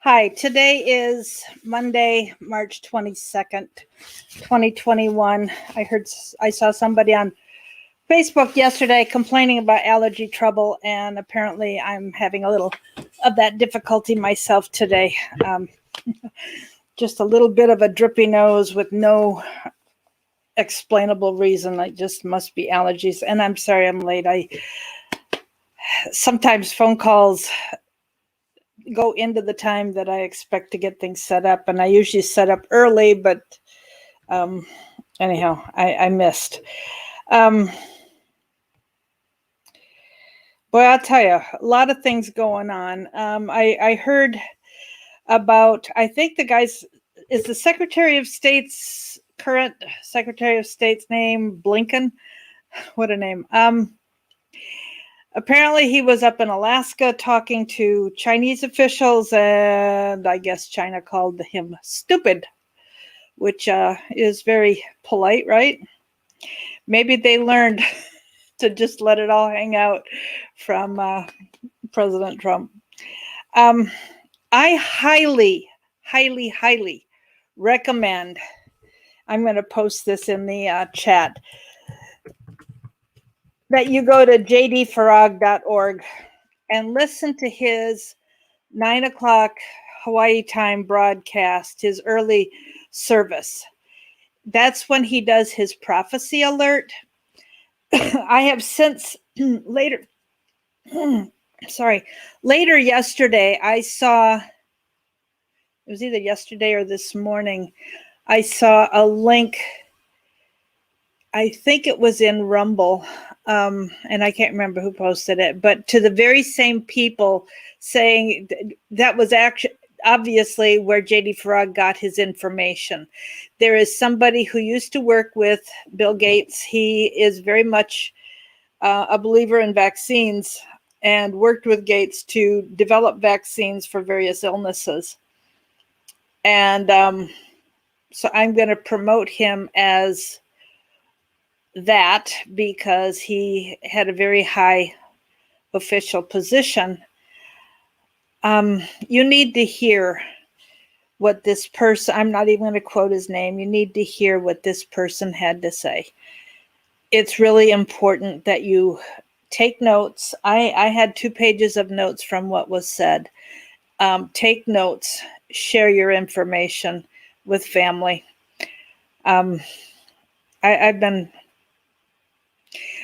Hi, today is Monday, March 22nd, 2021. I saw somebody on Facebook yesterday complaining about allergy trouble, and apparently I'm having a little of that difficulty myself today. Just a little bit of a drippy nose with no explainable reason. I just must be allergies, and I'm sorry I'm late. Sometimes phone calls go into the time that I expect to get things set up, and I usually set up early, but anyhow, I missed. Boy, I'll tell you, a lot of things going on. I heard about, I think the guy's, is the Secretary of State's current Secretary of State's name Blinken? What a name. Apparently he was up in Alaska talking to Chinese officials, and I guess China called him stupid, which is very polite, right? Maybe they learned to just let it all hang out from President Trump. I highly, highly, highly recommend, I'm going to post this in the chat, that you go to jdfarag.org and listen to his 9 o'clock Hawaii time broadcast, his early service. That's when he does his prophecy alert. I have since later yesterday, I saw, it was either yesterday or this morning, I saw a link, I think it was in Rumble, and I can't remember who posted it, but to the very same people saying that was actually obviously where JD Farag got his information. There is somebody who used to work with Bill Gates. He is very much a believer in vaccines and worked with Gates to develop vaccines for various illnesses. And so I'm going to promote him as that because he had a very high official position. You need to hear what this person, I'm not even going to quote his name, you need to hear what this person had to say. It's really important that you take notes. I had 2 pages of notes from what was said. Take notes, share your information with family.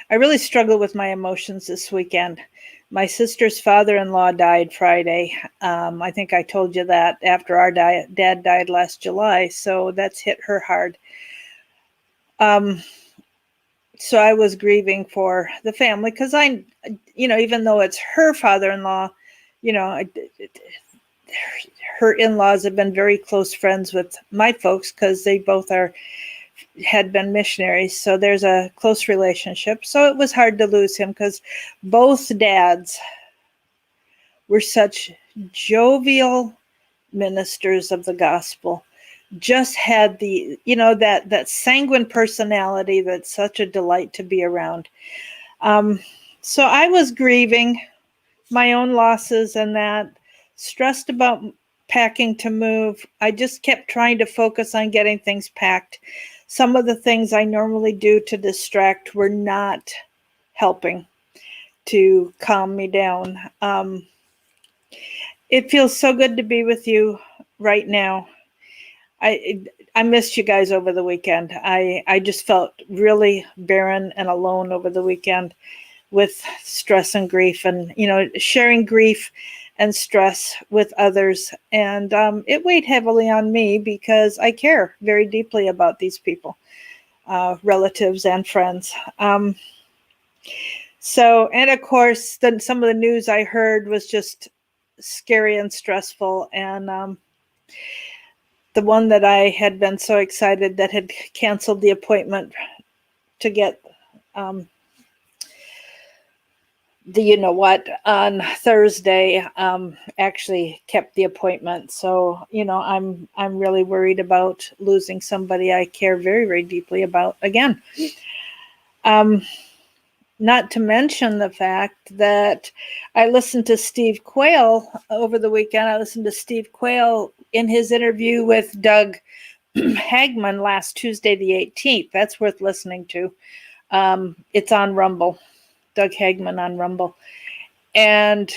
I really struggled with my emotions this weekend. My sister's father-in-law died Friday. I think I told you that after our dad died last July, so that's hit her hard. So I was grieving for the family because even though it's her father-in-law, her in-laws have been very close friends with my folks because they both had been missionaries. So there's a close relationship. So it was hard to lose him because both dads were such jovial ministers of the gospel. Just had the, that sanguine personality that's such a delight to be around. So I was grieving my own losses and that, stressed about packing to move. I just kept trying to focus on getting things packed. Some of the things I normally do to distract were not helping to calm me down. It feels so good to be with you right now. I missed you guys over the weekend. I just felt really barren and alone over the weekend with stress and grief and, sharing grief and stress with others. And it weighed heavily on me because I care very deeply about these people, relatives and friends. So, and of course, some of the news I heard was just scary and stressful. And the one that I had been so excited that had canceled the appointment to get on Thursday, actually kept the appointment. So, I'm really worried about losing somebody I care very, very deeply about again. not to mention the fact that I listened to Steve Quayle over the weekend. I listened to Steve Quayle in his interview with Doug Hagman last Tuesday, the 18th. That's worth listening to. It's on Rumble, Doug Hagman on Rumble. And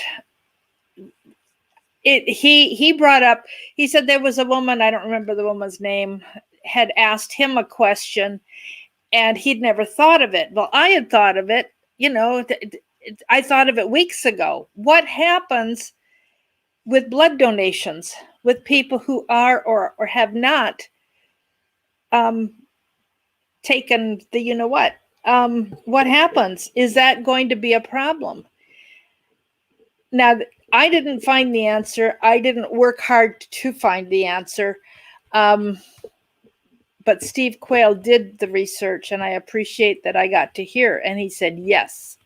he brought up, he said there was a woman, I don't remember the woman's name, had asked him a question and he'd never thought of it. Well, I had thought of it, I thought of it weeks ago. What happens with blood donations with people who are or have not taken the what? What happens? Is that going to be a problem? Now, I didn't find the answer. I didn't work hard to find the answer. But Steve Quayle did the research, and I appreciate that I got to hear. And he said yes,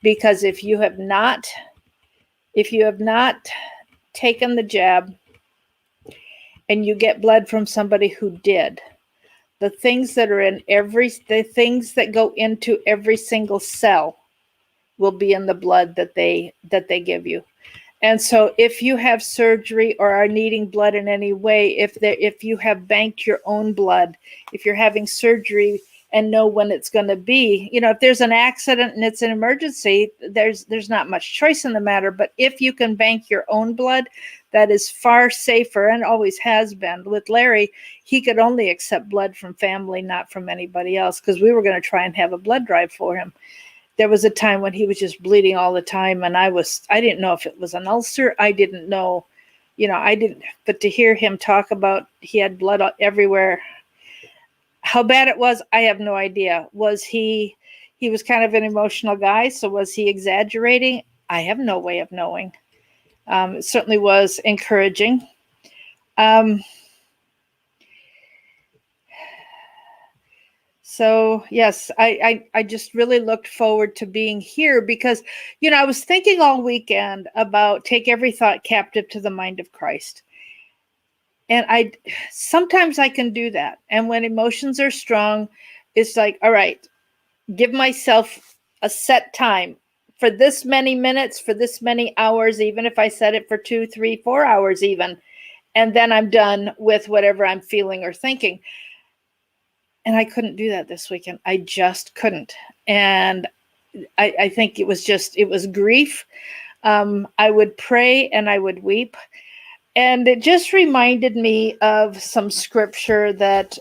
because if you have not taken the jab and you get blood from somebody who did, the things that are in the things that go into every single cell will be in the blood that they give you. And so if you have surgery or are needing blood in any way, if you have banked your own blood, if you're having surgery and know when it's going to be, if there's an accident and it's an emergency, there's not much choice in the matter. But if you can bank your own blood, that is far safer and always has been. With Larry, he could only accept blood from family, not from anybody else, because we were going to try and have a blood drive for him. There was a time when he was just bleeding all the time, and I didn't know if it was an ulcer. I didn't know, but to hear him talk about he had blood everywhere, how bad it was, I have no idea. Was he was kind of an emotional guy, so was he exaggerating? I have no way of knowing. It certainly was encouraging. So yes, I just really looked forward to being here because, I was thinking all weekend about take every thought captive to the mind of Christ. And sometimes I can do that. And when emotions are strong, it's like, all right, give myself a set time for this many minutes, for this many hours, even if I set it for 2, 3, 4 hours even. And then I'm done with whatever I'm feeling or thinking. And I couldn't do that this weekend. I just couldn't. And I think it was grief. I would pray and I would weep. And it just reminded me of some scripture that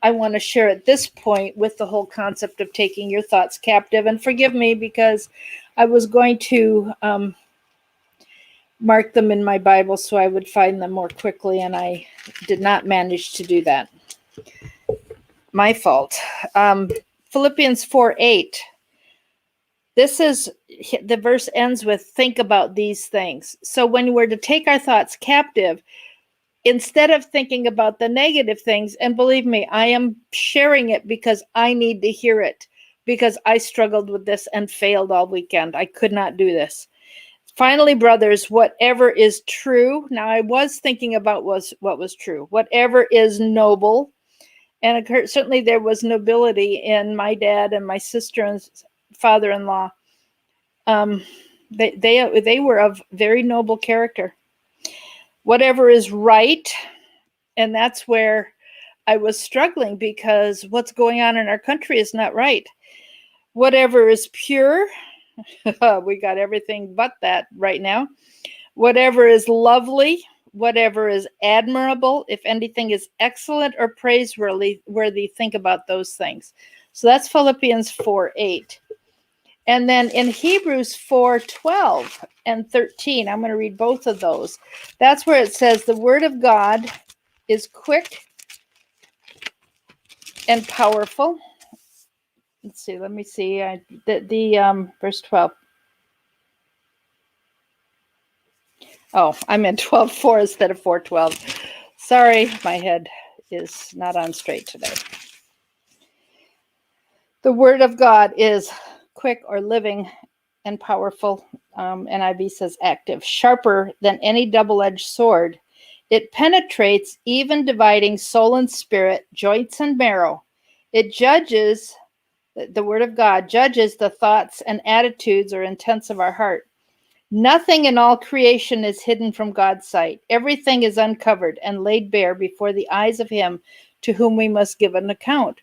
I want to share at this point with the whole concept of taking your thoughts captive. And forgive me because I was going to mark them in my Bible so I would find them more quickly. And I did not manage to do that. My fault. Philippians 4:8. This is, the verse ends with, think about these things. So when we're to take our thoughts captive, instead of thinking about the negative things, and believe me, I am sharing it because I need to hear it, because I struggled with this and failed all weekend. I could not do this. Finally, brothers, whatever is true. Now I was thinking about what was true. Whatever is noble. And certainly there was nobility in my dad and my sister and father-in-law. They were of very noble character. Whatever is right, and that's where I was struggling because what's going on in our country is not right. Whatever is pure, we got everything but that right now. Whatever is lovely, whatever is admirable, if anything is excellent or praiseworthy, think about those things. So that's Philippians 4:8. And then in Hebrews 4:12 and 13, I'm going to read both of those. That's where it says the word of God is quick and powerful. Let's see, let me see. Verse 12. Oh, I'm in 12:4 instead of 4:12. Sorry, my head is not on straight today. The word of God is quick or living and powerful. NIV says active, sharper than any double-edged sword. It penetrates, even dividing soul and spirit, joints and marrow. It judges the word of God judges the thoughts and attitudes or intents of our heart. Nothing in all creation is hidden from God's sight. Everything is uncovered and laid bare before the eyes of him to whom we must give an account.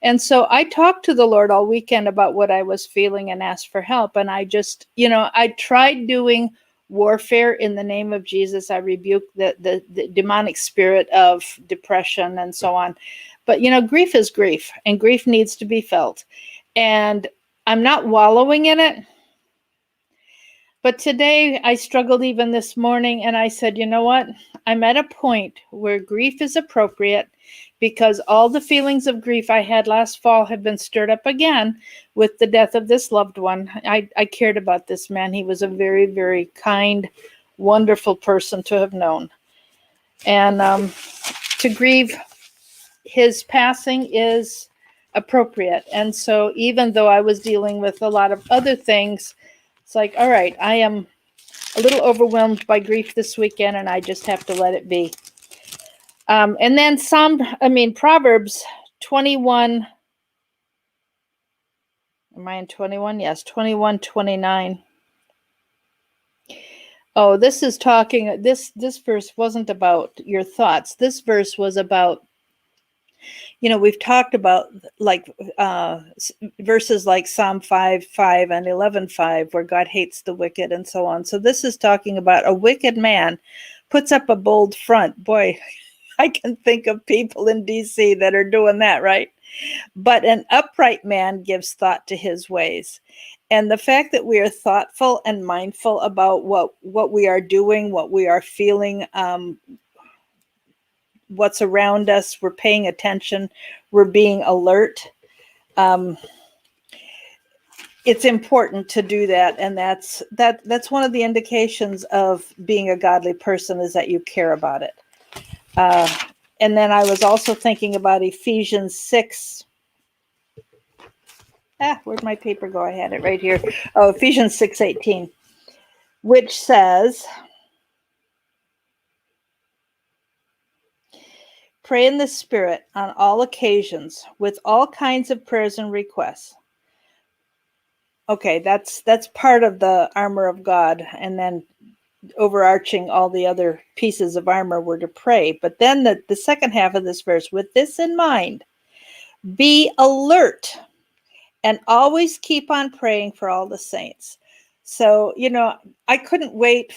And so I talked to the Lord all weekend about what I was feeling and asked for help. And I just, I tried doing warfare in the name of Jesus. I rebuked the demonic spirit of depression and so on. But, grief is grief, and grief needs to be felt. And I'm not wallowing in it. But today I struggled even this morning, and I said, you know what? I'm at a point where grief is appropriate because all the feelings of grief I had last fall have been stirred up again with the death of this loved one. I cared about this man. He was a very, very kind, wonderful person to have known. And to grieve his passing is appropriate. And so even though I was dealing with a lot of other things, it's like, all right, I am a little overwhelmed by grief this weekend, and I just have to let it be. And then Proverbs 21. Am I in 21? Yes, 21:29. Oh, this is talking, this verse wasn't about your thoughts. This verse was about, we've talked about verses like Psalm 5:5 and 11:5, where God hates the wicked and so on. So this is talking about a wicked man puts up a bold front. Boy, I can think of people in DC that are doing that, right? But an upright man gives thought to his ways. And the fact that we are thoughtful and mindful about what we are doing, what we are feeling, what's around us, we're paying attention, we're being alert. It's important to do that, and that's one of the indications of being a godly person, is that you care about it. And then I was also thinking about Ephesians 6. Where'd my paper go? I had it right here. Oh, Ephesians 6:18, which says, pray in the Spirit on all occasions with all kinds of prayers and requests. Okay, that's part of the armor of God, and then overarching all the other pieces of armor were to pray. But then the second half of this verse, with this in mind, be alert and always keep on praying for all the saints. So, I couldn't wait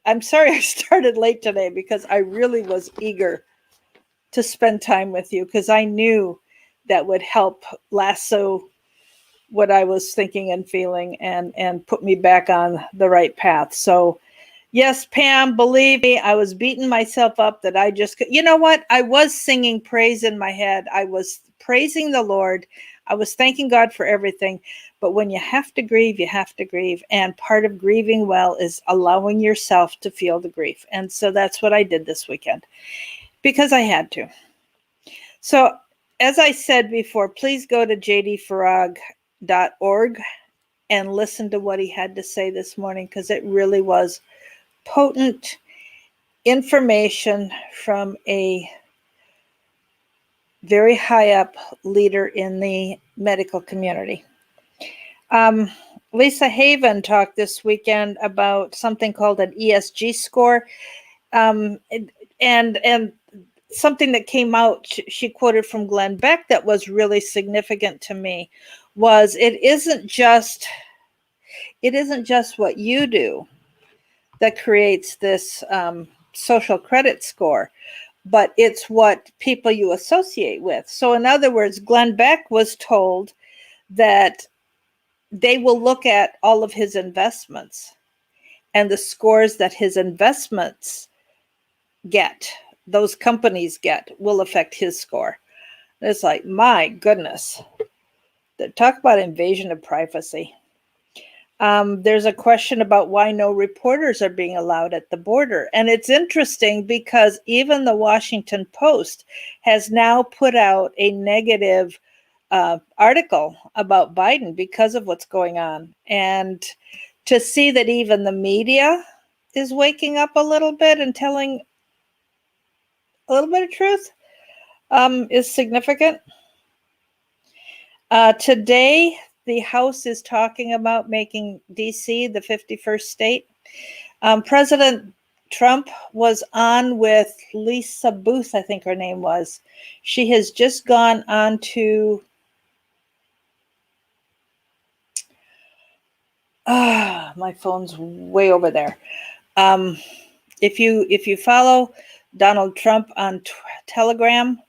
I'm sorry I started late today, because I really was eager to spend time with you, because I knew that would help lasso what I was thinking and feeling and put me back on the right path. So yes, Pam, believe me, I was beating myself up that I just could. You know what? I was singing praise in my head. I was praising the Lord. I was thanking God for everything. But when you have to grieve, you have to grieve. And part of grieving well is allowing yourself to feel the grief. And so that's what I did this weekend, because I had to. So as I said before, please go to jdfarag.org and listen to what he had to say this morning, because it really was potent information from a very high up leader in the medical community. Lisa Haven talked this weekend about something called an ESG score, and something that came out, she quoted from Glenn Beck, that was really significant to me, was it isn't just what you do that creates this social credit score, but it's what people you associate with. So in other words, Glenn Beck was told that they will look at all of his investments, and the scores that his investments get, those companies get, will affect his score. And it's like, my goodness, talk about invasion of privacy. There's a question about why no reporters are being allowed at the border. And it's interesting because even the Washington Post has now put out a negative article about Biden because of what's going on. And to see that even the media is waking up a little bit and telling a little bit of truth is significant. Today, the House is talking about making DC the 51st state. President Trump was on with Lisa Booth, I think her name was. She has just gone on to my phone's way over there. If you follow Donald Trump on Telegram,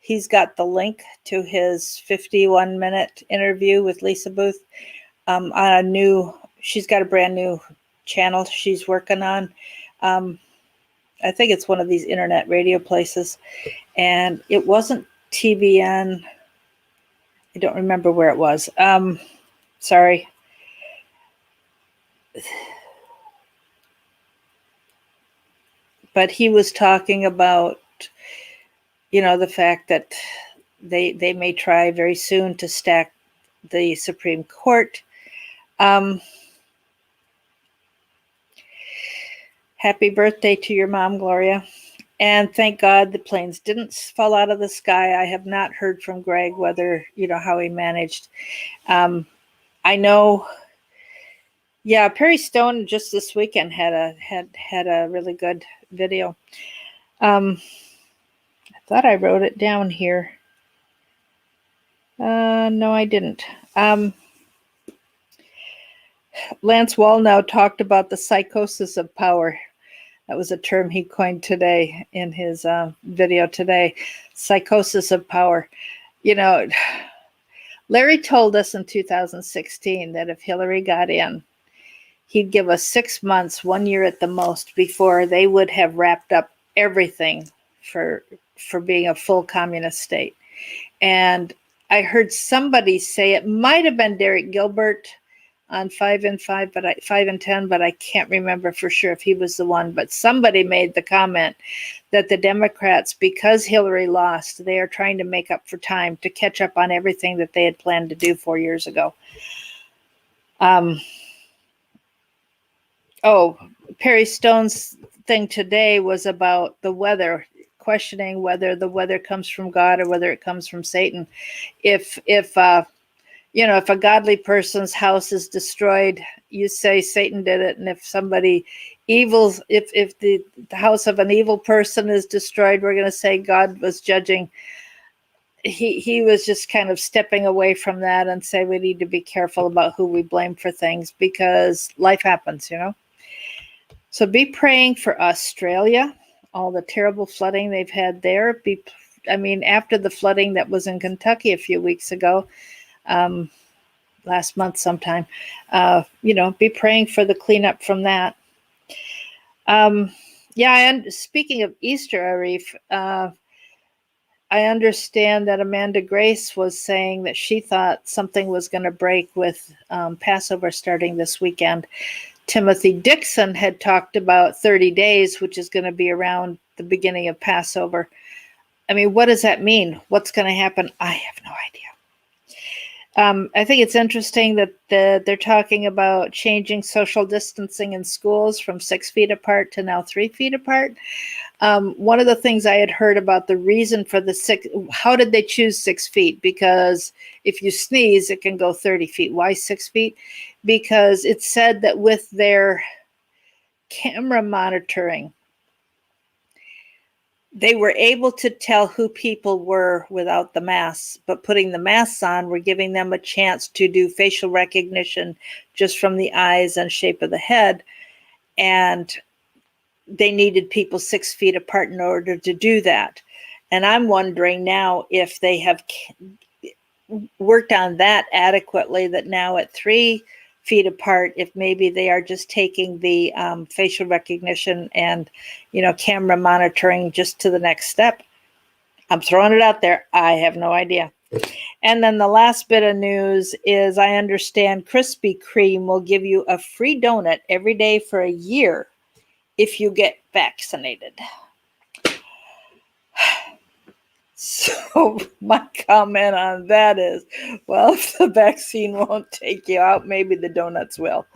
he's got the link to his 51-minute interview with Lisa Booth on she's got a brand new channel she's working on. I think it's one of these internet radio places, and it wasn't TBN. I don't remember where it was. Sorry. But he was talking about, the fact that they may try very soon to stack the Supreme Court. Happy birthday to your mom, Gloria. And thank God the planes didn't fall out of the sky. I have not heard from Greg whether, how he managed. I know, Perry Stone just this weekend had a really good video. I thought I wrote it down here. No, I didn't. Lance Wallnau talked about the psychosis of power. That was a term he coined today in his video today. Psychosis of power. Larry told us in 2016 that if Hillary got in, he'd give us 6 months, 1 year at the most, before they would have wrapped up everything for being a full communist state. And I heard somebody say, it might have been Derek Gilbert on 5 and 5, 5 and 10, but I can't remember for sure if he was the one. But somebody made the comment that the Democrats, because Hillary lost, they are trying to make up for time to catch up on everything that they had planned to do 4 years ago. Perry Stone's thing today was about the weather, questioning whether the weather comes from God or whether it comes from Satan. If a godly person's house is destroyed, you say Satan did it. And if somebody evil, if the house of an evil person is destroyed, we're going to say God was judging. He was just kind of stepping away from that and say we need to be careful about who we blame for things because life happens, So be praying for Australia, all the terrible flooding they've had there. After the flooding that was in Kentucky a few weeks ago, last month sometime, be praying for the cleanup from that. Speaking of Easter, Arif, I understand that Amanda Grace was saying that she thought something was going to break with Passover starting this weekend. Timothy Dixon had talked about 30 days, which is going to be around the beginning of Passover. What does that mean? What's going to happen? I have no idea. I think it's interesting that they're talking about changing social distancing in schools from 6 feet apart to now 3 feet apart. One of the things I had heard about the reason for how did they choose 6 feet? Because if you sneeze, it can go 30 feet. Why 6 feet? Because it said that with their camera monitoring, they were able to tell who people were without the masks, but putting the masks on, we're giving them a chance to do facial recognition just from the eyes and shape of the head. And they needed people 6 feet apart in order to do that. And I'm wondering now if they have worked on that adequately, that now at 3 feet apart, if maybe they are just taking the facial recognition and, camera monitoring just to the next step. I'm throwing it out there. I have no idea. And then the last bit of news is I understand Krispy Kreme will give you a free donut every day for a year if you get vaccinated. So my comment on that is, well, if the vaccine won't take you out, maybe the donuts will.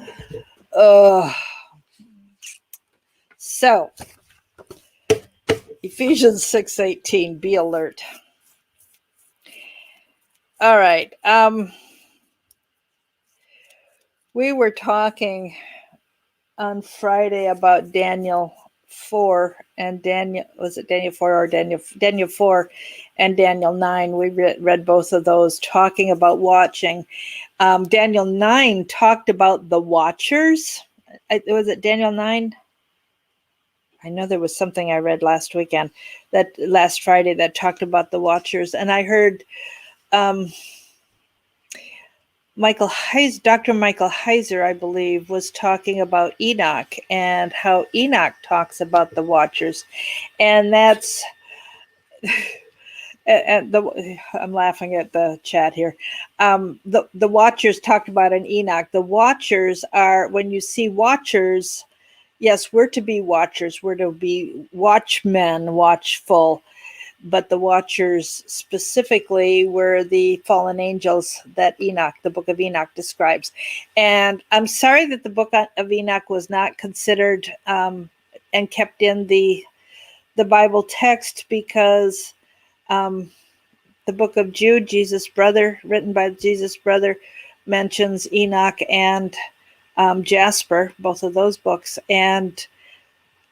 So Ephesians 6:18, be alert. All right. We were talking on Friday about Daniel 4 and Daniel, was it Daniel 4 or Daniel 4 and Daniel 9? We read both of those talking about watching. Daniel 9 talked about the watchers. Was it Daniel 9? I know there was something I read last Friday that talked about the watchers, and I heard Dr. Michael Heiser, I believe, was talking about Enoch and how Enoch talks about the watchers, and that's. I'm laughing at the chat here. The watchers talked about in Enoch. The watchers are, when you see watchers, yes, we're to be watchers. We're to be watchmen, watchful. But the watchers specifically were the fallen angels that the book of Enoch describes. And I'm sorry that the book of Enoch was not considered and kept in the Bible text, because the book of Jude, Jesus' brother, written by Jesus' brother, mentions Enoch and Jasper, both of those books. And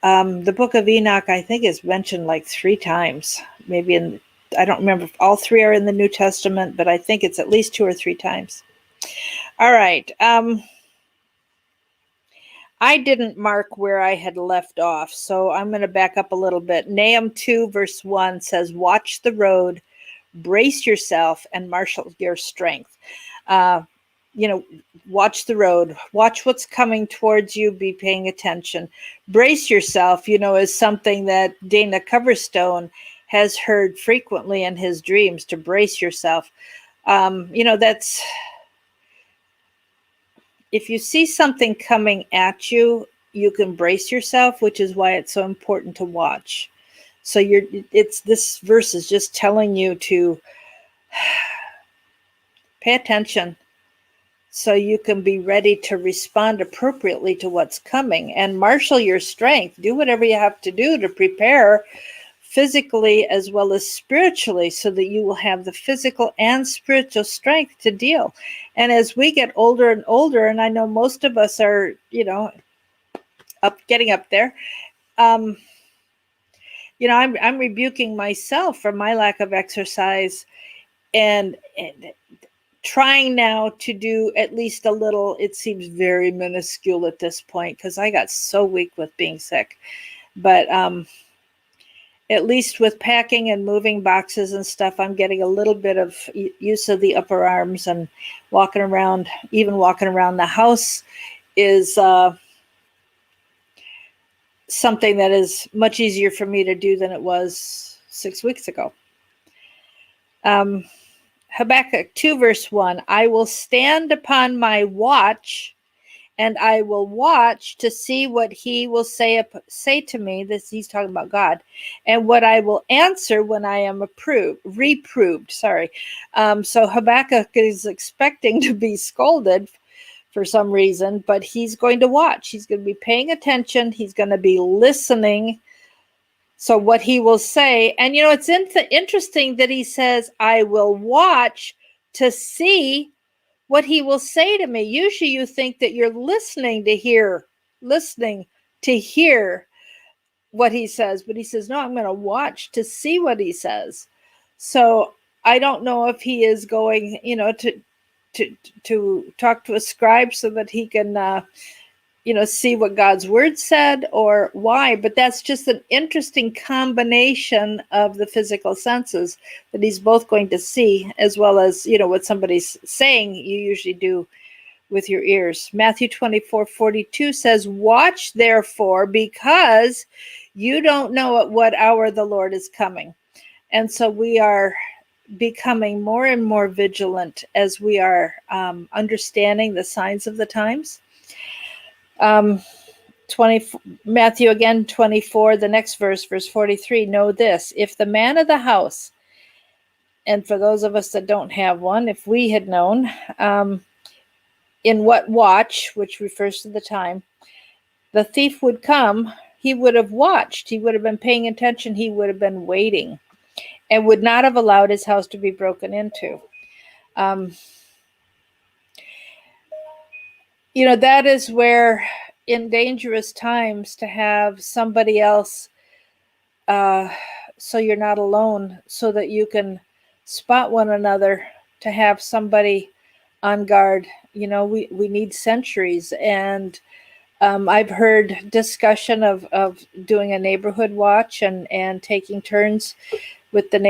the book of Enoch, I think, is mentioned like 3 times. Maybe I don't remember if all 3 are in the New Testament, but I think it's at least 2 or 3 times. All right. I didn't mark where I had left off, so I'm going to back up a little bit. Nahum 2 verse 1 says, "Watch the road, brace yourself, and marshal your strength." Watch the road, watch what's coming towards you, be paying attention. Brace yourself, is something that Dana Coverstone has heard frequently in his dreams, to brace yourself. That's, if you see something coming at you, you can brace yourself, which is why it's so important to watch. So this verse is just telling you to pay attention, so you can be ready to respond appropriately to what's coming, and marshal your strength. Do whatever you have to do to prepare physically as well as spiritually, so that you will have the physical and spiritual strength to deal. And as we get older and older, and I know most of us are, getting up there, I'm rebuking myself for my lack of exercise, and trying now to do at least a little. It seems very minuscule at this point, because I got so weak with being sick. But at least with packing and moving boxes and stuff, I'm getting a little bit of use of the upper arms, and walking around the house is something that is much easier for me to do than it was 6 weeks ago. Habakkuk 2 verse 1, "I will stand upon my watch, and I will watch to see what he will say to me." This, he's talking about God. "And what I will answer when I am reproved." So Habakkuk is expecting to be scolded for some reason, but he's going to watch. He's going to be paying attention. He's going to be listening. So what he will say, and it's interesting that he says, "I will watch to see what he will say to me." Usually you think that you're listening to hear what he says, but he says, "No, I'm going to watch to see what he says." So I don't know if he is going, to talk to a scribe so that he can, see what God's word said, or why. But that's just an interesting combination of the physical senses, that he's both going to see as well as, what somebody's saying. You usually do with your ears. Matthew 24:42 says, "Watch therefore, because you don't know at what hour the Lord is coming." And so we are becoming more and more vigilant as we are understanding the signs of the times. Matthew again 24, the next verse 43, "Know this, if the man of the house," and for those of us that don't have one, if we had known in what watch, which refers to the time, the thief would come, he would have watched, he would have been paying attention, he would have been waiting, and would not have allowed his house to be broken into. That is where, in dangerous times, to have somebody else, so you're not alone, so that you can spot one another, to have somebody on guard. We need sentries. And I've heard discussion of doing a neighborhood watch and taking turns with in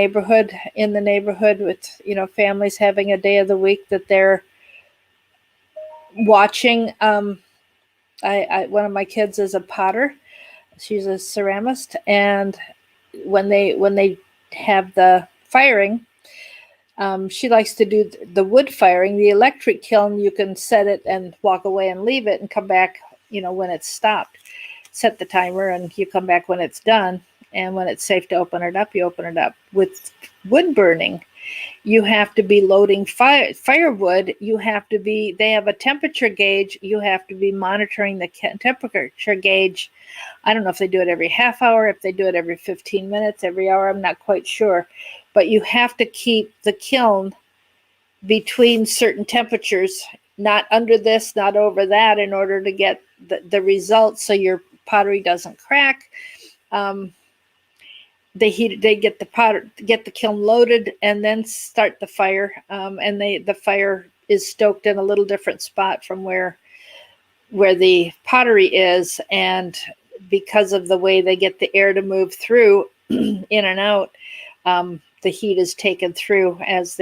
the neighborhood, with families having a day of the week that they're watching. One of my kids is a potter. She's a ceramist, and when they have the firing, she likes to do the wood firing. The electric kiln, you can set it and walk away and leave it and come back, when it's stopped. Set the timer and you come back when it's done. And when it's safe to open it up, you open it up. With wood burning, you have to be loading firewood. They have a temperature gauge. You have to be monitoring the temperature gauge. I don't know if they do it every half hour, if they do it every 15 minutes, every hour. I'm not quite sure. But you have to keep the kiln between certain temperatures, not under this, not over that, in order to get the results, so your pottery doesn't crack. They get the kiln loaded, and then start the fire. And the fire is stoked in a little different spot from where the pottery is, and because of the way they get the air to move through in and out, the heat is taken through as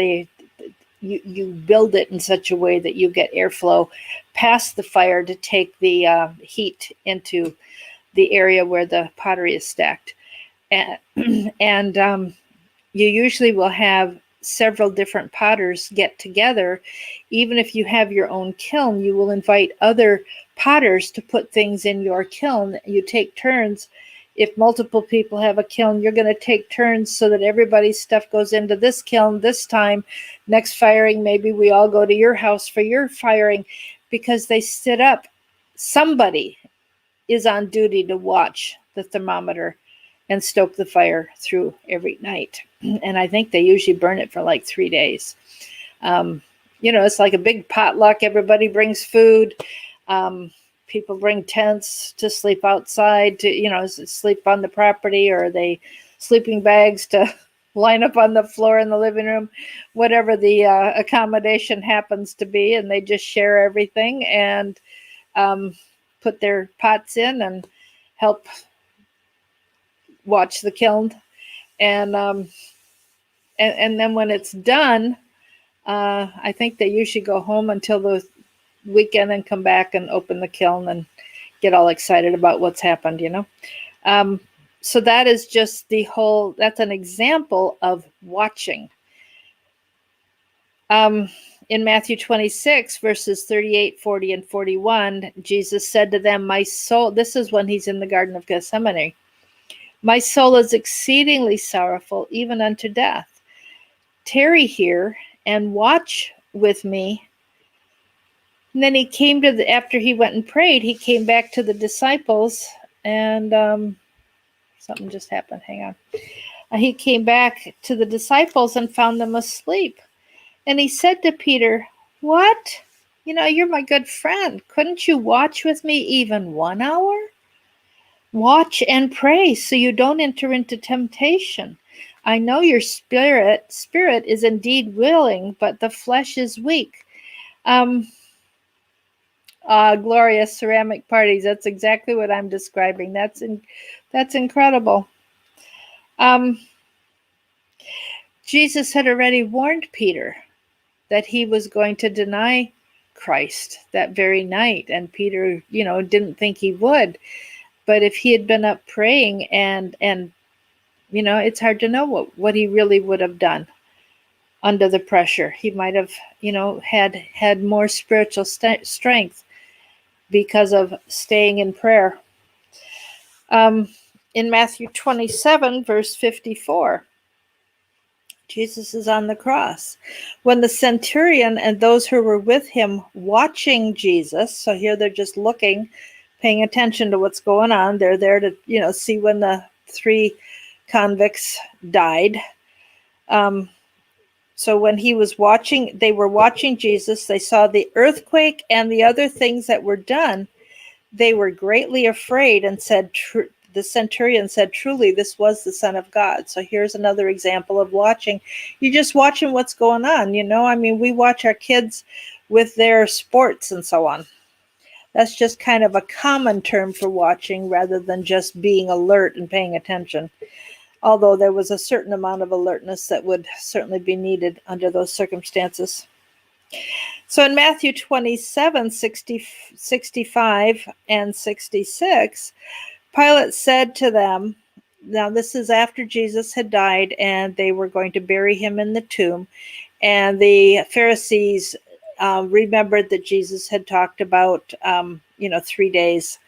you build it in such a way that you get airflow past the fire to take the heat into the area where the pottery is stacked. And you usually will have several different potters get together. Even if you have your own kiln, you will invite other potters to put things in your kiln. You take turns. If multiple people have a kiln, you're going to take turns so that everybody's stuff goes into this kiln this time. Next firing, maybe we all go to your house for your firing, because they sit up. Somebody is on duty to watch the thermometer and stoke the fire through every night. And I think they usually burn it for like 3 days. It's like a big potluck. Everybody brings food. People bring tents to sleep outside, to, sleep on the property, or sleeping bags to line up on the floor in the living room, whatever the accommodation happens to be. And they just share everything and put their pots in and help watch the kiln. And then when it's done, I think they usually go home until the weekend and come back and open the kiln and get all excited about what's happened. So that is just that's an example of watching. In Matthew 26, verses 38, 40, and 41, Jesus said to them, "My soul," this is when he's in the Garden of Gethsemane, "my soul is exceedingly sorrowful, even unto death. Tarry here and watch with me." And then he came after he went and prayed, he came back to the disciples, and something just happened. Hang on. He came back to the disciples and found them asleep. And he said to Peter, "What? You're my good friend. Couldn't you watch with me even 1 hour? Watch and pray so you don't enter into temptation. I know your spirit is indeed willing, but the flesh is weak." Glorious ceramic parties. That's exactly what I'm describing. That's incredible. Jesus had already warned Peter that he was going to deny Christ that very night, and Peter, didn't think he would. But if he had been up praying and it's hard to know what he really would have done under the pressure. He might have, had more spiritual strength because of staying in prayer. In Matthew 27, verse 54, Jesus is on the cross. When the centurion and those who were with him watching Jesus, so here they're just looking, paying attention to what's going on. They're there to, see when the 3 convicts died. So when they were watching Jesus, they saw the earthquake and the other things that were done. They were greatly afraid and said, the centurion said, truly, this was the Son of God. So here's another example of watching. You're just watching what's going on. I mean, we watch our kids with their sports and so on. That's just kind of a common term for watching rather than just being alert and paying attention. Although there was a certain amount of alertness that would certainly be needed under those circumstances. So in Matthew 27, 65 and 66, Pilate said to them, now this is after Jesus had died and they were going to bury him in the tomb. And the Pharisees remembered that Jesus had talked about, 3 days.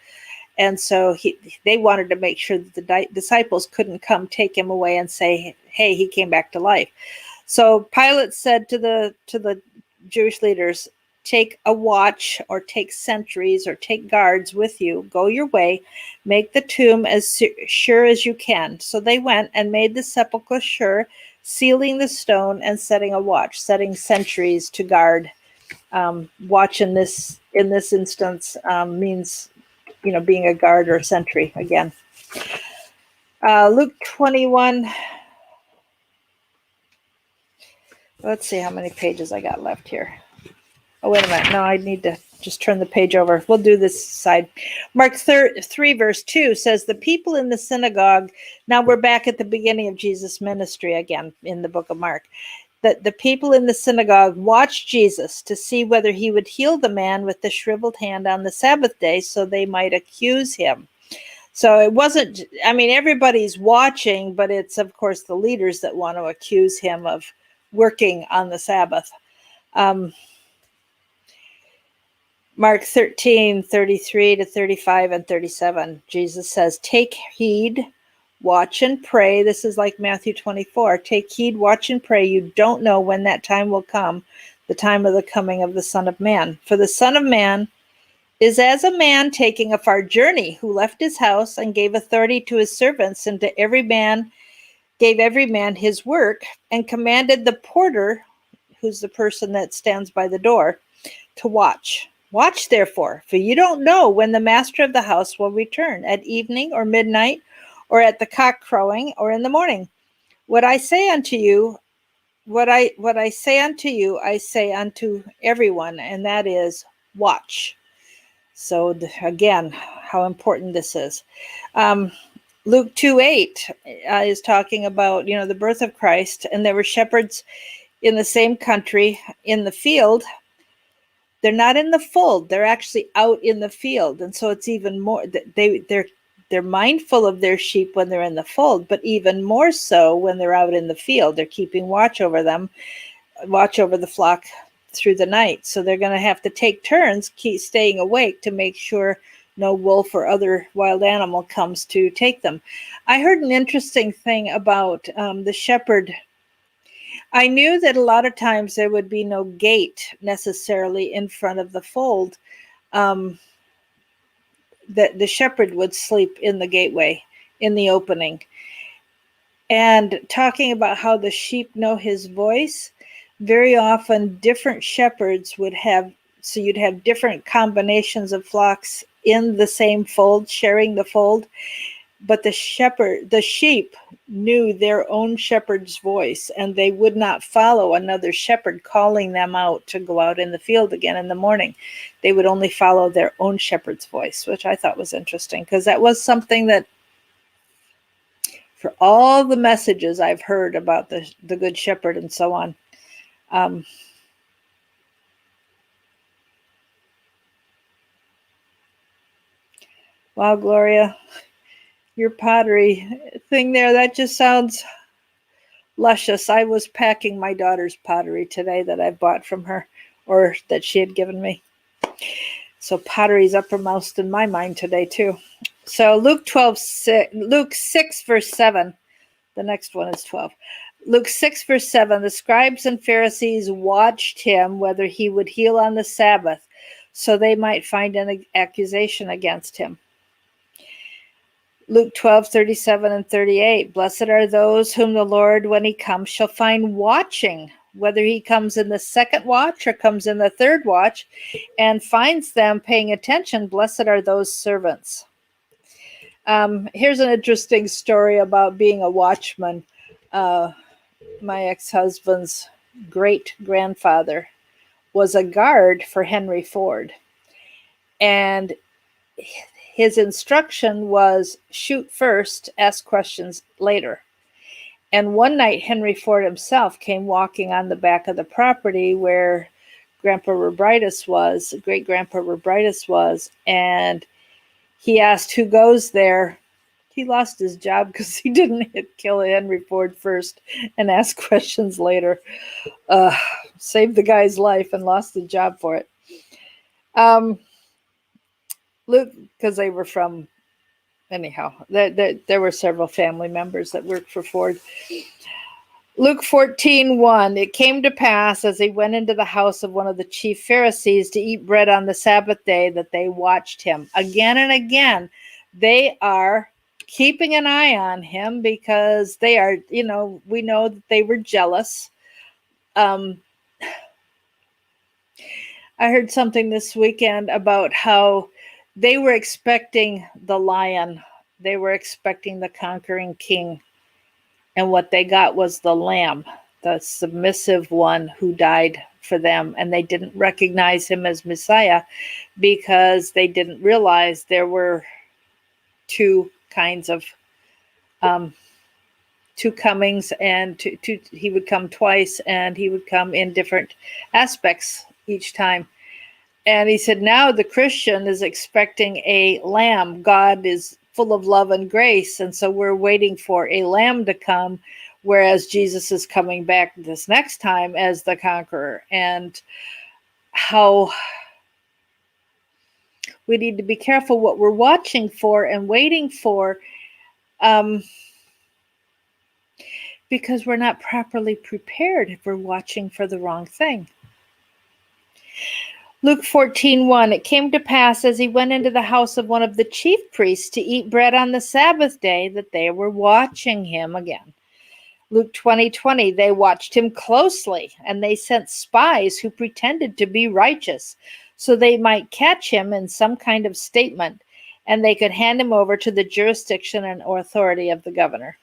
And so they wanted to make sure that the disciples couldn't come take him away and say, hey, he came back to life. So Pilate said to the Jewish leaders, take a watch or take sentries or take guards with you. Go your way. Make the tomb as sure as you can. So they went and made the sepulchre sure, sealing the stone and setting a watch, setting sentries to guard. Watch in this instance means, being a guard or a sentry again. Luke 21. Let's see how many pages I got left here. Oh, wait a minute. No, I need to just turn the page over. We'll do this side. Mark 3, verse 2 says, the people in the synagogue, now we're back at the beginning of Jesus' ministry again in the book of Mark, that the people in the synagogue watched Jesus to see whether he would heal the man with the shriveled hand on the Sabbath day so they might accuse him. So it wasn't, everybody's watching, but it's, of course, the leaders that want to accuse him of working on the Sabbath. Mark 13, 33 to 35 and 37, Jesus says, take heed, watch and pray. This is like Matthew 24. Take heed, watch and pray. You don't know when that time will come, the time of the coming of the Son of Man. For the Son of Man is as a man taking a far journey, who left his house and gave authority to his servants, and gave every man his work, and commanded the porter, who's the person that stands by the door, to watch. Watch, therefore, for you don't know when the master of the house will return, at evening or midnight, or at the cock crowing, or in the morning. What I say unto you, I say unto everyone, and that is, watch. So again, how important this is. Luke 2:8 is talking about, the birth of Christ, and there were shepherds in the same country in the field. They're not in the fold, they're actually out in the field. And so it's even more, they're mindful of their sheep when they're in the fold, but even more so when they're out in the field. They're keeping watch over them, watch over the flock through the night. So they're going to have to take turns, keep staying awake to make sure no wolf or other wild animal comes to take them. I heard an interesting thing about the shepherd. I knew that a lot of times there would be no gate necessarily in front of the fold. That the shepherd would sleep in the gateway, in the opening. And talking about how the sheep know his voice, very often different shepherds would have, so you'd have different combinations of flocks in the same fold, sharing the fold. But the sheep knew their own shepherd's voice, and they would not follow another shepherd calling them out to go out in the field again in the morning. They would only follow their own shepherd's voice, which I thought was interesting, because that was something that, for all the messages I've heard about the Good Shepherd and so on, wow, Gloria, your pottery thing there, that just sounds luscious. I was packing my daughter's pottery today that I bought from her, or that she had given me. So pottery's uppermost in my mind today too. So Luke 6, verse 7. The next one is 12. Luke 6, verse 7. The scribes and Pharisees watched him whether he would heal on the Sabbath, so they might find an accusation against him. Luke 12, 37 and 38. Blessed are those whom the Lord, when he comes, shall find watching. whether he comes in the second watch or comes in the third watch, and finds them paying attention. Blessed are those servants. Here's an interesting story about being a watchman. My ex-husband's great-grandfather was a guard for Henry Ford. And his instruction was shoot first, ask questions later. And one night, Henry Ford himself came walking on the back of the property where Grandpa Robritus was, great-grandpa Robritus was, and he asked who goes there. He lost his job because he didn't kill Henry Ford first and ask questions later. Saved the guy's life and lost the job for it. Luke, because they were from, anyhow, there were several family members that worked for Ford. Luke 14:1, it came to pass as he went into the house of one of the chief Pharisees to eat bread on the Sabbath day that they watched him. Again and again, they are keeping an eye on him because they are, we know that they were jealous. I heard something this weekend about how they were expecting the lion. They were expecting the conquering king. And what they got was the lamb, the submissive one who died for them. And they didn't recognize him as Messiah because they didn't realize there were two kinds of, two comings, and he would come twice, and he would come in different aspects each time. And he said, now the Christian is expecting a lamb. God is full of love and grace. And so we're waiting for a lamb to come, whereas Jesus is coming back this next time as the conqueror. And how we need to be careful what we're watching for and waiting for, because we're not properly prepared if we're watching for the wrong thing. Luke 14:1, it came to pass as he went into the house of one of the chief priests to eat bread on the Sabbath day that they were watching him again. Luke 20:20, they watched him closely, and they sent spies who pretended to be righteous so they might catch him in some kind of statement, and they could hand him over to the jurisdiction and authority of the governor.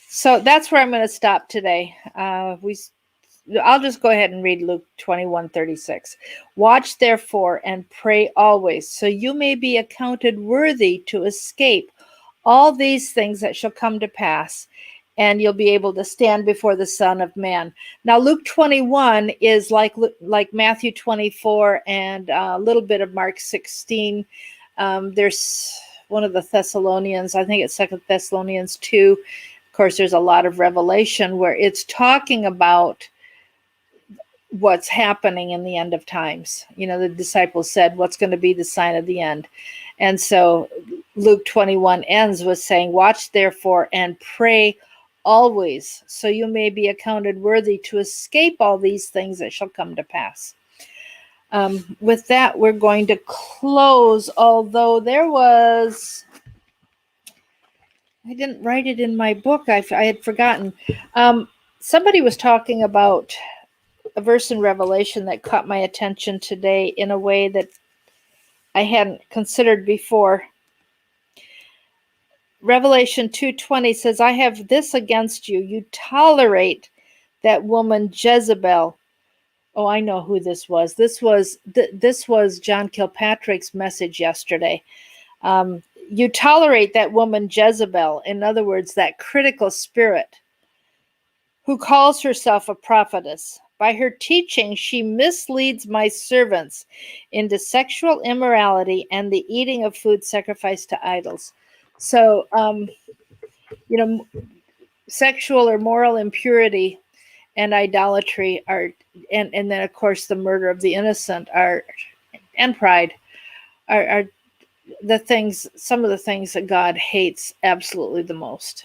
So that's where I'm going to stop today. I'll just go ahead and read Luke 21:36. Watch therefore and pray always, so you may be accounted worthy to escape all these things that shall come to pass, and you'll be able to stand before the Son of Man. Now, Luke 21 is like Matthew 24 and a little bit of Mark 16. There's one of the Thessalonians, I think it's 2 Thessalonians 2. Of course, there's a lot of Revelation where it's talking about what's happening in the end of times. The disciples said, what's going to be the sign of the end? And so Luke 21 ends with saying, watch therefore and pray always, so you may be accounted worthy to escape all these things that shall come to pass. With that, we're going to close, although I didn't write it in my book. I had forgotten. Somebody was talking about a verse in Revelation that caught my attention today in a way that I hadn't considered before. Revelation 2:20 says, I have this against you. You tolerate that woman Jezebel. Oh, I know who this was. This was John Kilpatrick's message yesterday. You tolerate that woman Jezebel, in other words, that critical spirit, who calls herself a prophetess. By her teaching, she misleads my servants into sexual immorality and the eating of food sacrificed to idols. So, sexual or moral impurity and idolatry are, and then of course the murder of the innocent and pride are some of the things that God hates absolutely the most.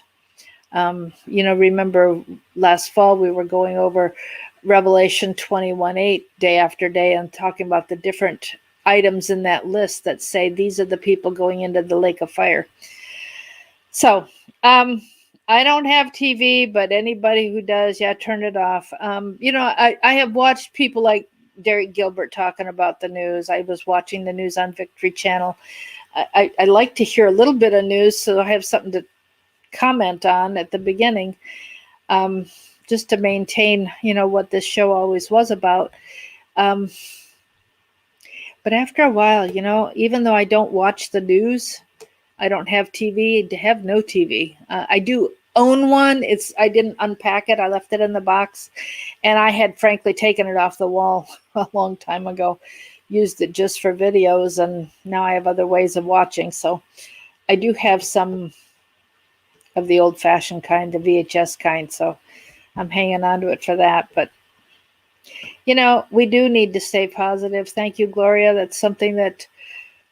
Remember last fall we were going over Revelation 21:8 day after day and talking about the different items in that list that say these are the people going into the lake of fire. So, I don't have TV, but anybody who does, yeah, turn it off. I have watched people like Derek Gilbert talking about the news. I was watching the news on Victory Channel. I like to hear a little bit of news so I have something to comment on at the beginning, just to maintain, what this show always was about. Um, but after a while, even though I don't watch the news, I don't have TV, to have no TV. I do own one. I didn't unpack it. I left it in the box, and I had frankly taken it off the wall a long time ago. Used it just for videos, and now I have other ways of watching. So I do have some of the old-fashioned kind, the VHS kind. So I'm hanging on to it for that. But we do need to stay positive. Thank you, Gloria. That's something that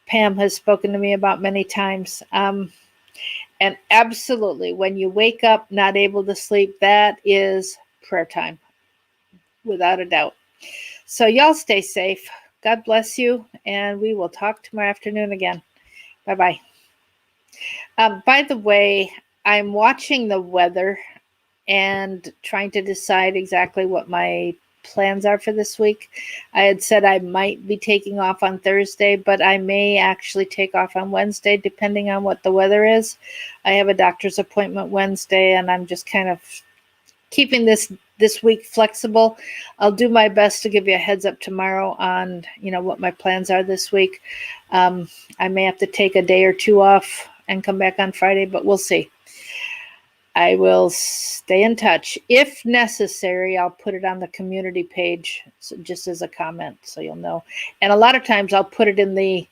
Pam has spoken to me about many times. And absolutely, when you wake up not able to sleep, that is prayer time, without a doubt. So y'all stay safe. God bless you, and we will talk tomorrow afternoon again. Bye-bye. By the way, I'm watching the weather and trying to decide exactly what my plans are for this week. I had said I might be taking off on Thursday, but I may actually take off on Wednesday, depending on what the weather is. I have a doctor's appointment Wednesday, and I'm just kind of keeping this week flexible. I'll do my best to give you a heads up tomorrow on, what my plans are this week. I may have to take a day or two off and come back on Friday, but we'll see. I will stay in touch. If necessary, I'll put it on the community page, so just as a comment, so you'll know. And a lot of times I'll put it in the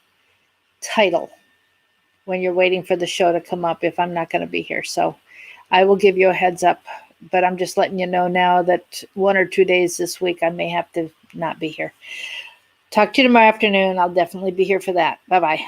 title when you're waiting for the show to come up if I'm not going to be here. So I will give you a heads up, but I'm just letting you know now that 1 or 2 days this week I may have to not be here. Talk to you tomorrow afternoon. I'll definitely be here for that. Bye-bye.